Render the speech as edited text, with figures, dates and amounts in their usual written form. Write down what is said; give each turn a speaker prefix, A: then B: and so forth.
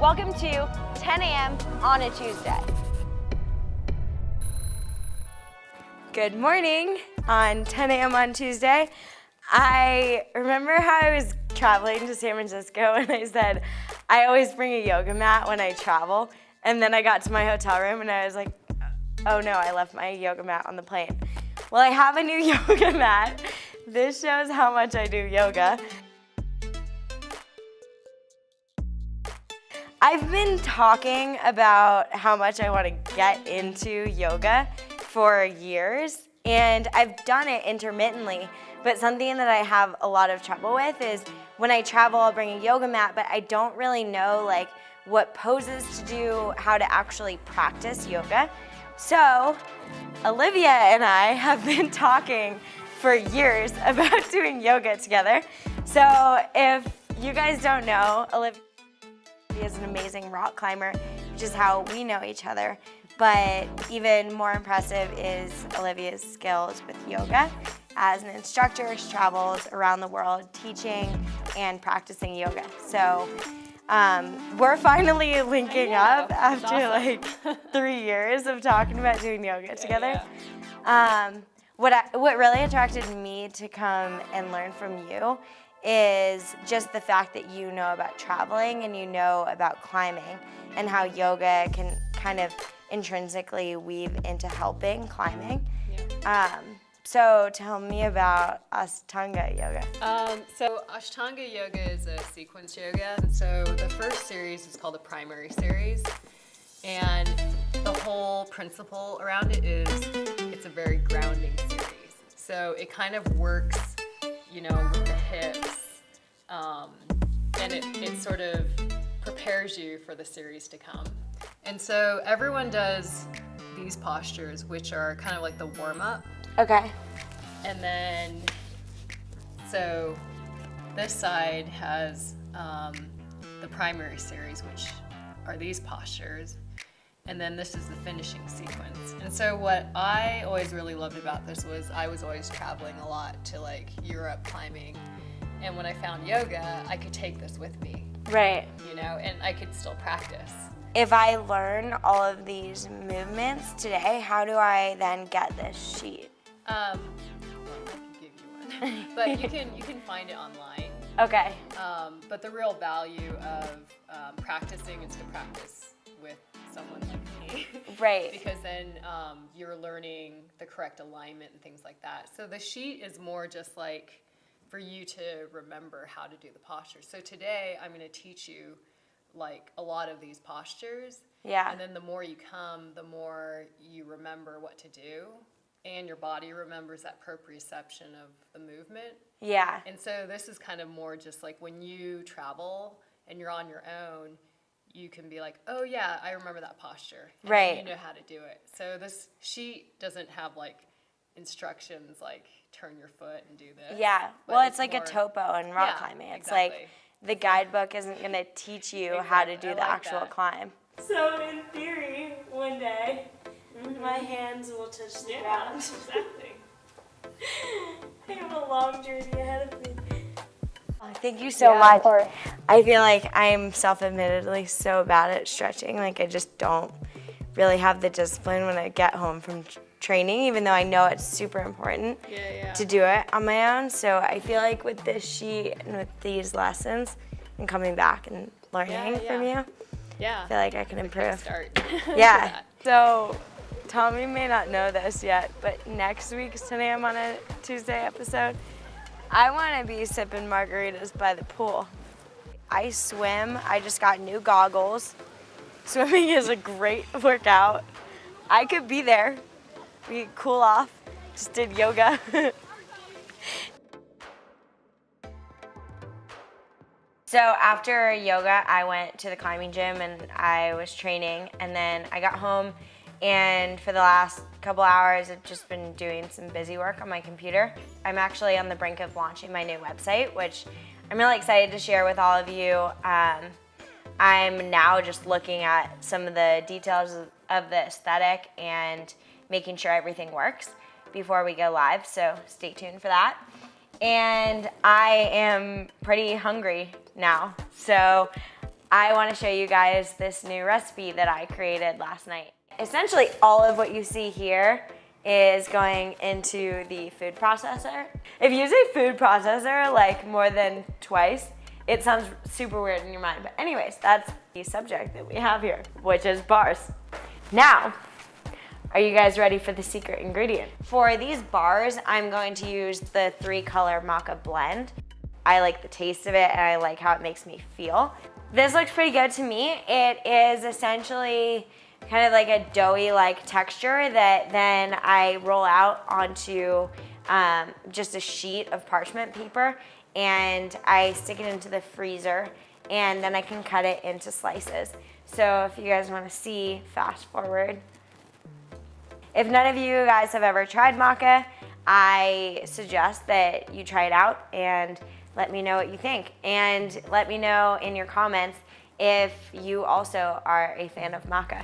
A: Welcome to 10 a.m. on a Tuesday. Good morning on 10 a.m. on Tuesday. I remember how I was traveling to San Francisco and I said, I always bring a yoga mat when I travel. And then I got to my hotel room and I was like, oh no, I left my yoga mat on the plane. Well, I have a new yoga mat. This shows how much I do yoga. I've been talking about how much I want to get into yoga for years, and I've done it intermittently, but something that I have a lot of trouble with is when I travel, I'll bring a yoga mat, but I don't really know like what poses to do, how to actually practice yoga. So Olivia and I have been talking for years about doing yoga together. So if you guys don't know, Olivia is an amazing rock climber, which is how we know each other. But even more impressive is Olivia's skills with yoga. As an instructor, she travels around the world teaching and practicing yoga. So we're finally linking up after like 3 years of talking about doing yoga together. What really attracted me to come and learn from you is just the fact that you know about traveling and you know about climbing and how yoga can kind of intrinsically weave into helping climbing. So tell me about Ashtanga yoga.
B: So Ashtanga yoga is a sequence yoga. So the first series is called the primary series. And the whole principle around it is it's a very grounding series. So it kind of works, you know, with the hips. And it sort of prepares you for the series to come. And so everyone does these postures, which are kind of like the warm-up.
A: Okay.
B: And then, so this side has the primary series, which are these postures. And then this is the finishing sequence. And so what I always really loved about this was I was always traveling a lot to like Europe climbing. And when I found yoga, I could take this with me.
A: Right.
B: You know, and I could still practice.
A: If I learn all of these movements today, how do I then get this sheet?
B: Well, I can give you one. But you can find it online.
A: Okay.
B: But the real value of practicing is to practice with someone like me.
A: Right.
B: Because then you're learning the correct alignment and things like that. So the sheet is more just like for you to remember how to do the postures. So today I'm going to teach you like a lot of these postures.
A: Yeah.
B: And then the more you come, the more you remember what to do. And your body remembers that proprioception of the movement.
A: Yeah.
B: And so this is kind of more just like when you travel and you're on your own, you can be like, oh yeah, I remember that posture. And
A: right.
B: you know how to do it. So this sheet doesn't have like instructions like turn your foot and do this.
A: Yeah. Well, it's like more, a topo in rock climbing. It's
B: exactly.
A: like the guidebook isn't going to teach you how to do the actual climb. So in theory, one day, my hands will touch the ground.
B: Exactly.
A: I have a long journey ahead of me. Thank you so much. I feel like I'm self-admittedly so bad at stretching. Like I just don't really have the discipline when I get home from training, even though I know it's super important to do it on my own. So I feel like with this sheet and with these lessons and coming back and learning from you, I feel like I can improve. Yeah. So Tommy may not know this yet, but next week's 10 a.m. on a Tuesday episode, I want to be sipping margaritas by the pool. I swim. I just got new goggles. Swimming is a great workout. I could be there. We could cool off. Just did yoga. So after yoga, I went to the climbing gym and I was training. And then I got home, and for the last couple hours, I've just been doing some busy work on my computer. I'm actually on the brink of launching my new website, which I'm really excited to share with all of you. I'm now just looking at some of the details of the aesthetic and making sure everything works before we go live, so stay tuned for that. And I am pretty hungry now, so I want to show you guys this new recipe that I created last night. Essentially, all of what you see here is going into the food processor. If you say food processor like more than twice, it sounds super weird in your mind. But anyways, that's the subject that we have here, which is bars. Now, are you guys ready for the secret ingredient? For these bars, I'm going to use the 3-color maca blend. I like the taste of it and I like how it makes me feel. This looks pretty good to me. It is essentially kind of like a doughy-like texture that then I roll out onto just a sheet of parchment paper, and I stick it into the freezer, and then I can cut it into slices. So if you guys want to see, fast forward. If none of you guys have ever tried maca, I suggest that you try it out and let me know what you think. And let me know in your comments if you also are a fan of maca.